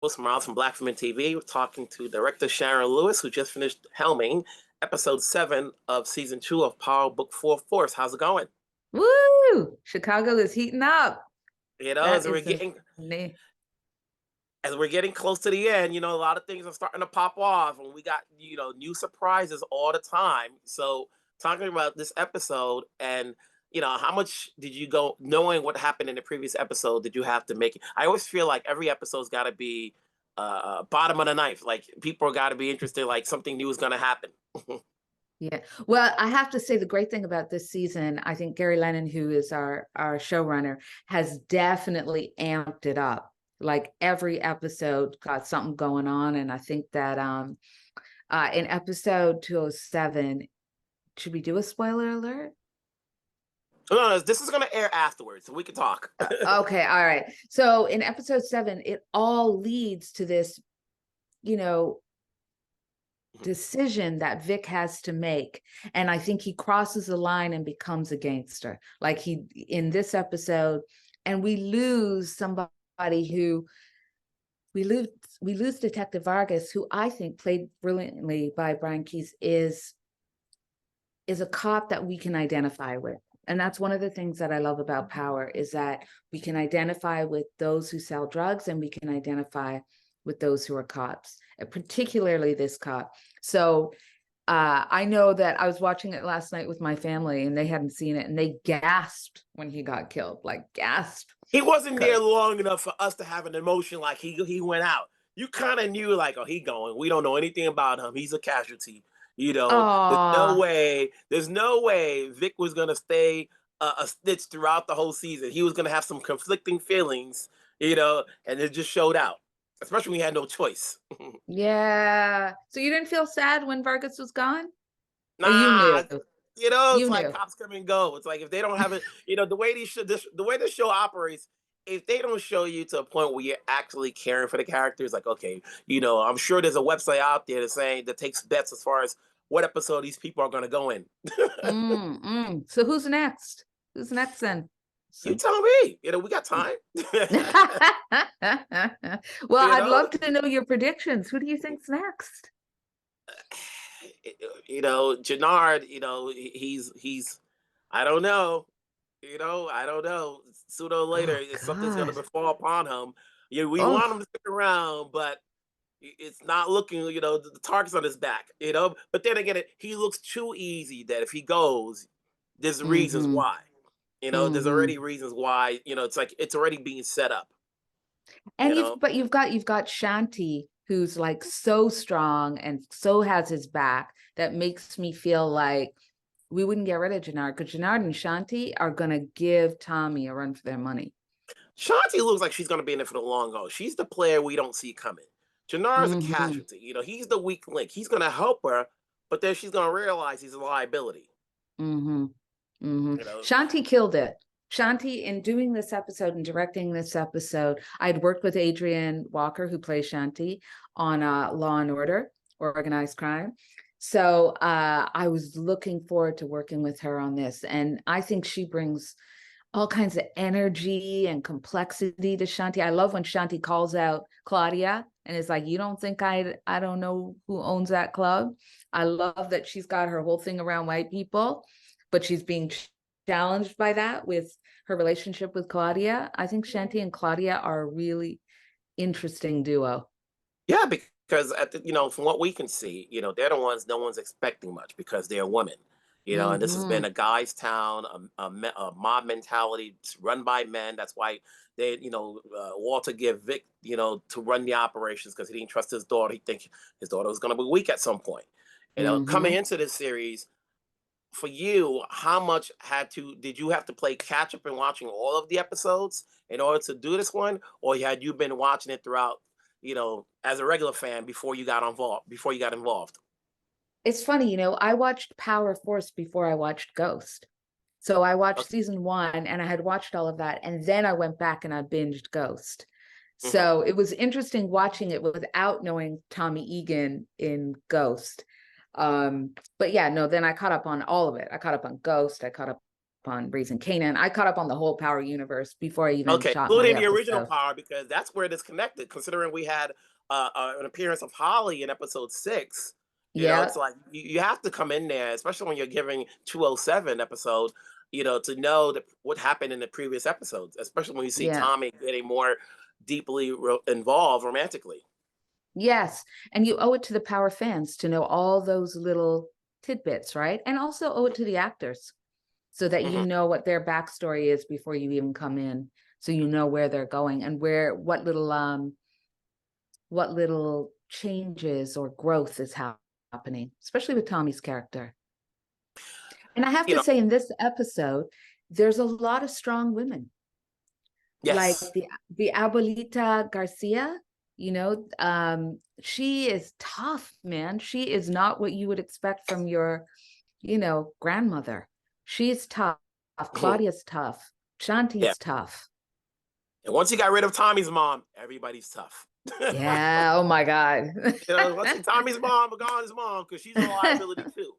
Miles from Black Women TV. We're talking to director Sharon Lewis, who just finished helming episode 7 of season 2 of Power Book 4 Force. How's it going? Woo! Chicago is heating up. You know, That as we're is getting amazing. as we're getting close to the end, a lot of things are starting to pop off, and we got new surprises all the time. So, talking about this episode, and how much did you go knowing what happened in the previous episode? Did you have to make it? I always feel like every episode's got to be bottom of the knife. Like people got to be interested. Like something new is going to happen. Yeah. Well, I have to say the great thing about this season, I think Gary Lennon, who is our showrunner, has definitely amped it up. Like every episode got something going on. And I think that in episode 207, should we do a spoiler alert? No, this is going to air afterwards, so we can talk. Okay, all right. So in episode 7, it all leads to this, decision that Vic has to make. And I think he crosses the line and becomes a gangster. Like he in this episode, and we lose somebody who we lose Detective Vargas, who I think played brilliantly by Brian Keys, is a cop that we can identify with. And that's one of the things that I love about Power, is that we can identify with those who sell drugs, and we can identify with those who are cops, particularly this cop. So I know that I was watching it last night with my family, and they hadn't seen it, and they gasped when he got killed, like gasped. He wasn't there long enough for us to have an emotion like he went out. You kind of knew like, oh, he going. We don't know anything about him. He's a casualty. There's no way Vic was gonna stay a stitch throughout the whole season. He was gonna have some conflicting feelings, and it just showed out. Especially when we had no choice. Yeah. So you didn't feel sad when Vargas was gone? Nah, or you knew? it's like cops come and go. It's like if they don't have it, the way the way the show operates, if they don't show you to a point where you're actually caring for the characters, like okay, I'm sure there's a website out there that takes bets as far as what episode these people are going to go in. So who's next? Who's next then? You tell me. We got time. Well, I'd love to know your predictions. Who do you think's next? Jenard, he's I don't know. I don't know. Sooner or later, something's going to befall upon him. We want him to stick around, but it's not looking, the target's on his back, But then again, he looks too easy that if he goes, there's reasons why. There's already reasons why, it's like it's already being set up. And you've got Shanti, who's like so strong and so has his back, that makes me feel like we wouldn't get rid of Jenard, because Jenard and Shanti are gonna give Tommy a run for their money. Shanti looks like she's gonna be in it for the long haul. She's the player we don't see coming. Jenard's a casualty. He's the weak link. He's gonna help her, but then she's gonna realize he's a liability. Shanti killed it. Shanti, in doing this episode and directing this episode, I'd worked with Adrienne Walker, who plays Shanti, on Law and Order, Organized Crime. So I was looking forward to working with her on this. And I think she brings all kinds of energy and complexity to Shanti. I love when Shanti calls out Claudia and is like, you don't think I don't know who owns that club? I love that she's got her whole thing around white people, but she's being challenged by that with her relationship with Claudia. I think Shanti and Claudia are a really interesting duo. Yeah, because from what we can see, they're the ones no one's expecting much because they're women. And this has been a guy's town, a mob mentality. It's run by men. That's why they, Walter gave Vic, to run the operations, because he didn't trust his daughter. He think his daughter was going to be weak at some point. Coming into this series, for you, how much did you have to play catch up in watching all of the episodes in order to do this one, or had you been watching it throughout, as a regular fan before you got involved? It's funny, I watched Power Force before I watched Ghost. So I watched season 1 and I had watched all of that. And then I went back and I binged Ghost. So it was interesting watching it without knowing Tommy Egan in Ghost. But yeah, no, then I caught up on all of it. I caught up on Ghost. I caught up on raising Kanan. I caught up on the whole Power universe before I even Okay, shot my including the original episode. Power, because that's where it is connected. Considering we had an appearance of Holly in episode 6, it's Yeah, like you have to come in there, especially when you're giving 207 episode, to know what happened in the previous episodes, especially when you see yeah. Tommy getting more deeply involved romantically. Yes. And you owe it to the Power fans to know all those little tidbits, right? And also owe it to the actors so that you Hmm. know what their backstory is before you even come in. So you know where they're going and what little changes or growth is happening, especially with Tommy's character. And I have You to know, say, in this episode, there's a lot of strong women, like yes. the Abuelita Garcia. She is tough, man. She is not what you would expect from your, grandmother. She's tough. Mhm. Claudia's tough. Yeah. Shanti's tough. And once you got rid of Tommy's mom, everybody's tough. Yeah. Oh my God. Once Tommy's mom, gone his mom, because she's a liability too.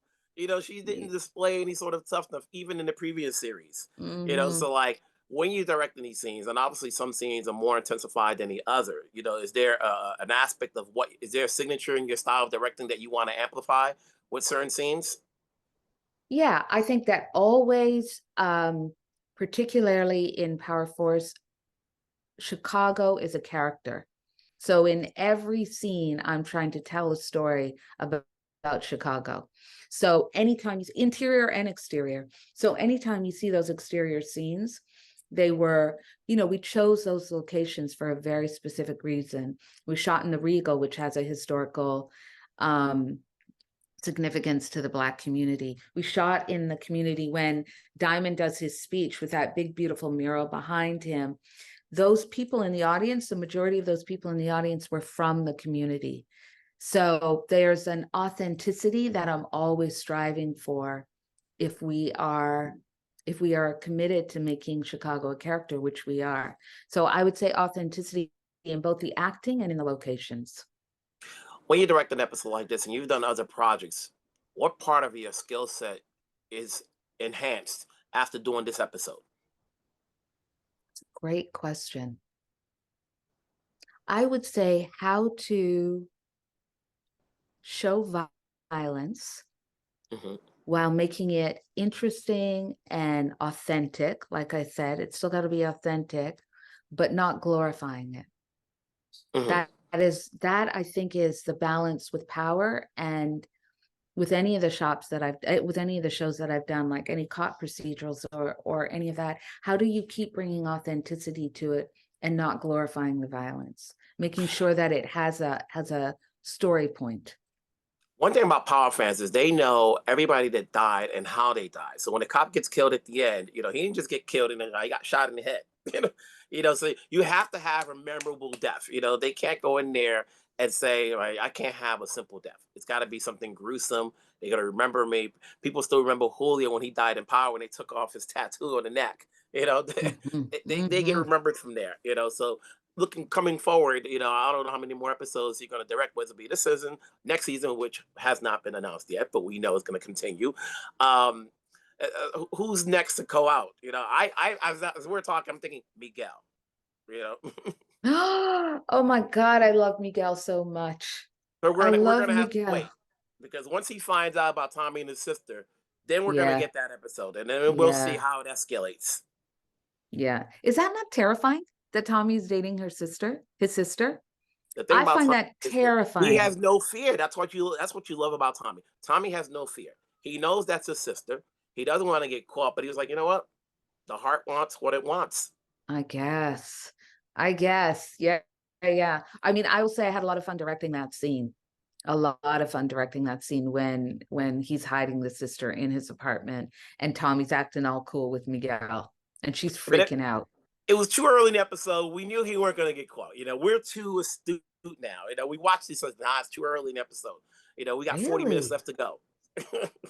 She didn't display any sort of toughness even in the previous series. Hmm. So like when you're directing these scenes, and obviously some scenes are more intensified than the other. Is there an aspect of what is there a signature in your style of directing that you want to amplify with certain scenes? Yeah, I think that always, particularly in Power Force, Chicago is a character. So in every scene, I'm trying to tell a story about Chicago. So anytime you interior and exterior. So anytime you see those exterior scenes, they were, we chose those locations for a very specific reason. We shot in the Regal, which has a historical significance to the Black community. We shot in the community when Diamond does his speech with that big, beautiful mural behind him. Those people in the audience, the majority of those people in the audience were from the community. So there's an authenticity that I'm always striving for if we are committed to making Chicago a character, which we are. So I would say authenticity in both the acting and in the locations. When you direct an episode like this and you've done other projects, what part of your skill set is enhanced after doing this episode? Great question. I would say how to show violence Hmm. while making it interesting and authentic. Like I said, it's still got to be authentic, but not glorifying it. Hmm. That I think is the balance with Power and with any of the with any of the shows that I've done, like any cop procedurals or any of that. How do you keep bringing authenticity to it and not glorifying the violence, making sure that it has a story point? One thing about Power fans is they know everybody that died and how they died. So when a cop gets killed at the end, he didn't just get killed and then he got shot in the head. So you have to have a memorable death. They can't go in there and say, right, I can't have a simple death. It's got to be something gruesome. They got to remember me. People still remember Julio when he died in Power when they took off his tattoo on the neck. Mhm, They get mhm. remembered from there. So coming forward, I don't know how many more episodes you're going to direct, whether it be this season, next season, which has not been announced yet, but we know it's going to continue. Um, who's next to go out? As we're talking, I'm thinking Miguel. You know, Oh my God, I love Miguel so much. but I we're love gonna have to Miguel. wait because once he finds out about Tommy and his sister, then we're gonna Yeah, get that episode, and then we'll see yeah, how it escalates. yeah. Is that not terrifying that Tommy's dating his sister? The thing I about find Tommy that is that he terrifying. has no fear. That's what you love about Tommy. Tommy has no fear. He knows that's his sister. He doesn't want to get caught, but he was like, you know what? The heart wants what it wants. I guess. I guess. Yeah. Yeah. I mean, I will say I had a lot of fun directing that scene. A lot of fun directing that scene when he's hiding the sister in his apartment and Tommy's acting all cool with Miguel and she's But freaking out. it was too early in the episode. We knew he weren't going to get caught. We're too astute now. We watched this. Nah, it's too early in the episode. We got 40 minutes Really? left to go.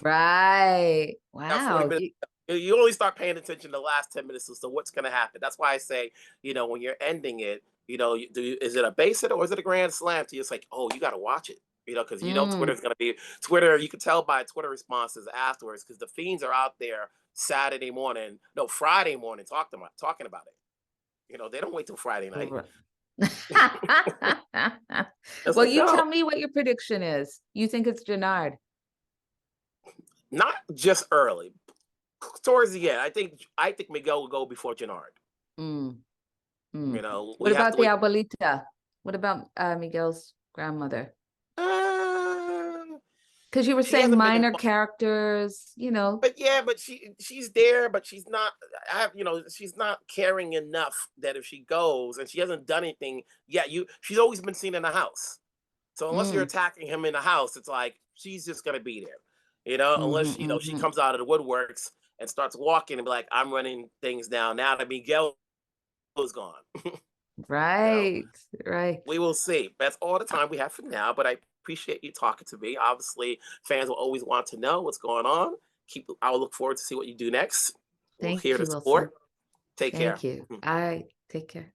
Right. Got 40 Wow. minutes. You only start paying attention the last 10 minutes as to what's going to happen. That's why I say, when you're ending it, is it a base hit or is it a grand slam? To you, it's like, oh, you got to watch it. because Mm, Twitter's going to be Twitter. You can tell by Twitter responses afterwards because the fiends are out there Saturday morning, no, Friday morning, talking about it. They don't wait till Friday night. right. It's Well, like, you no, tell me what your prediction is. You think it's Jenard? not just early. Towards the end, I think Miguel will go before Jenard. Mm, mm. What We have about to the wait. abuelita? What about Miguel's grandmother? Uh, Because you were she saying hasn't been minor involved. characters, But yeah, but she's there, but she's not. She's not caring enough that if she goes and she hasn't done anything yet, she's always been seen in the house. So unless you're mm, attacking him in the house, it's like she's just gonna be there. hmm Unless she hmm comes out of the woodworks and starts walking and be like, I'm running things down now that Miguel is gone. you know, Right, right. we will see. That's all the time we have for now. But I appreciate you talking to me. Obviously, fans will always want to know what's going on. I'll look forward to see what you do next. We're Thank here to you, Wilson. support. Take care. Thank you. I take care.